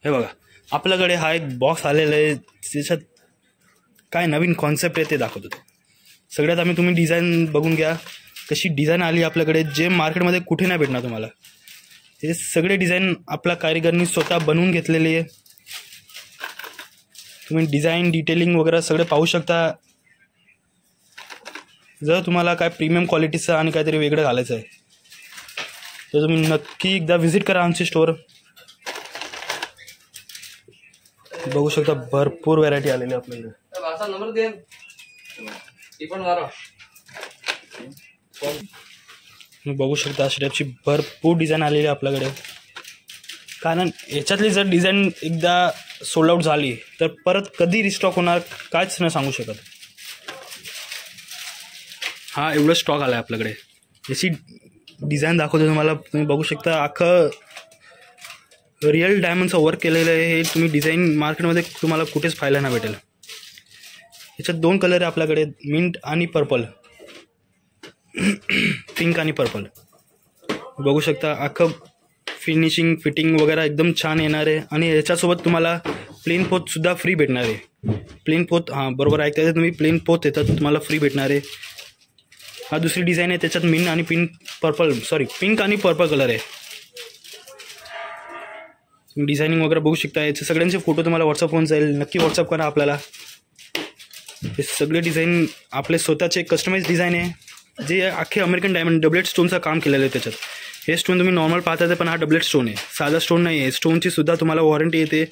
हे बघा, आपल्याकडे हा एक बॉक्स आलेला आहे, त्याच्यात काय नवीन कॉन्सेप्ट आहे ते दाखवतो. सगळ्यात आम्ही तुम्ही डिझाईन बघून घ्या, कशी डिझाईन आली आपल्याकडे, जे मार्केटमध्ये कुठे नाही भेटणार तुम्हाला. हे सगळे डिझाईन आपल्या कारिगरनी स्वतः बनवून घेतलेली आहे. तुम्ही डिझाईन डिटेलिंग वगैरे सगळे पाहू शकता. जर तुम्हाला काय प्रीमियम क्वालिटीचं आणि काहीतरी वेगळं घालायचं आहे तर तुम्ही नक्की एकदा व्हिजिट करा आमची स्टोअर. बघू शकता भरपूर व्हरायटी आलेली आहे आपल्याकडे. बघू शकता अशा टाईपची भरपूर डिझाईन आलेली आहे आपल्याकडे. कारण याच्यातली जर डिझाईन एकदा सोल्ड आउट झाली तर परत कधी रिस्टॉक होणार कायच नाही सांगू शकत. हा एवढं स्टॉक आला आहे आपल्याकडे. याची डिझाईन दाखवतो तुम्हाला. तुम्ही बघू शकता अख्खं रिअल डायमंडचं वर्क केलेलं आहे. हे तुम्ही डिझाईन मार्केटमध्ये तुम्हाला कुठेच पाहायला नाही भेटेल. याच्यात 2 कलर आहे आपल्याकडे, मिंट आणि पर्पल, पिंक आणि पर्पल. बघू शकता अख्खं फिनिशिंग फिटिंग वगैरे एकदम छान येणार आहे. आणि याच्यासोबत तुम्हाला प्लेन पोतसुद्धा फ्री भेटणार आहे. प्लेन पोत, हां बरोबर ऐकताय तुम्ही, प्लेन पोत येतात तुम्हाला फ्री भेटणार आहे. हा दुसरी डिझाईन आहे, त्याच्यात मिंट आणि पिंक आणि पर्पल कलर आहे. डिझायनिंग वगैरे बघू शकता. याचे सगळ्यांचे फोटो तुम्हाला व्हॉट्सअप होऊन जाईल. नक्की व्हॉट्सअप करा आपल्याला. हे सगळे डिझाईन आपले स्वतःचे कस्टमाइज डिझाईन आहे, जे अख्खे अमेरिकन डायमंड डबलेट स्टोनचं काम केलेलं आहे त्याच्यात. हे स्टोन तुम्ही नॉर्मल पाहता पण हा डबलेट स्टोन आहे, साधा स्टोन नाही आहे. स्टोनची सुद्धा तुम्हाला वॉरंटी येते,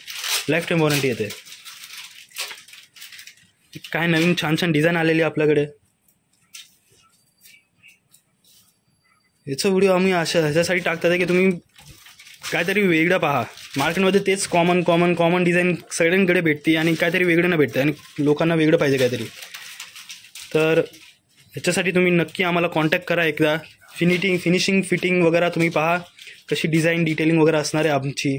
लाईफ टाईम वॉरंटी येते. काय नवीन छान छान डिझाईन आलेली आहे आपल्याकडे. याचा व्हिडिओ आम्ही ह्याच्यासाठी टाकतात की तुम्ही काहीतरी वेगळं पहा. मार्केटमध्ये तेच कॉमन डिझाईन सगळ्यांकडे भेटते आणि काहीतरी वेगळं नाही भेटतं आणि लोकांना वेगळं पाहिजे काहीतरी. तर ह्याच्यासाठी तुम्ही नक्की आम्हाला कॉन्टॅक्ट करा एकदा. फिनिशिंग फिटिंग वगैरे तुम्ही पहा, कशी डिझाईन डिटेलिंग वगैरे असणार आहे आमची.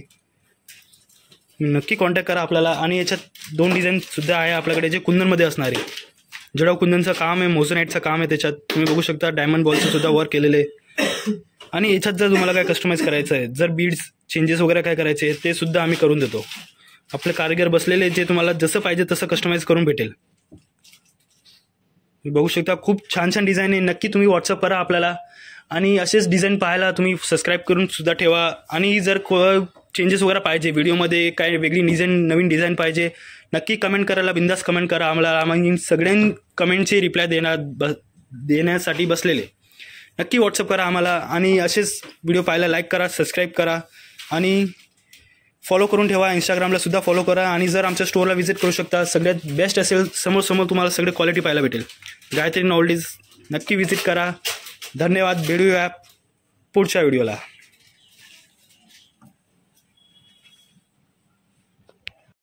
नक्की कॉन्टॅक्ट करा आपल्याला. आणि याच्यात 2 डिझाईनसुद्धा आहे आपल्याकडे जे कुंदनमध्ये असणार आहे. जडाव कुंदनचं काम आहे, मोझोनाईटचं काम आहे त्याच्यात. तुम्ही बघू शकता डायमंड बॉलचं सुद्धा वर्क केलेलं आहे. आणि याच्यात जर तुम्हाला काय कस्टमाइज करायचं आहे, जर बीड्स चेंजेस वगैरे काय करायचे ते सुद्धा आम्ही करून देतो. आपले कारिगर बसलेले जे तुम्हाला जसं पाहिजे तसं कस्टमाइज करून भेटेल. बघू शकता खूप छान छान डिझाईन आहे. नक्की तुम्ही व्हॉट्सअप करा आपल्याला. आणि असेच डिझाईन पाहायला तुम्ही सबस्क्राईब करून सुद्धा ठेवा. आणि जर चेंजेस वगैरे पाहिजे, व्हिडिओमध्ये काय वेगळी नवीन डिझाईन पाहिजे, नक्की कमेंट करायला बिंदास कमेंट करा आम्हाला. आम्ही सगळ्यां कमेंटचे रिप्लाय देण्यासाठी बसलेले. नक्की व्हॉट्सअप करा आम्हाला. आणि असेच व्हिडिओ पाहायला लाईक करा, सबस्क्राईब करा आणि फॉलो करून ठेवा. इंस्टाग्रामला सुद्धा फॉलो करा. आणि जर आमच्या स्टोअरला व्हिजिट करू शकता, सगळ्यात बेस्ट असेल, समोर तुम्हाला सगळे क्वालिटी पाहायला भेटेल. गायत्री नॉलेज नक्की व्हिजिट करा. धन्यवाद. भेटूया पुढच्या व्हिडिओला.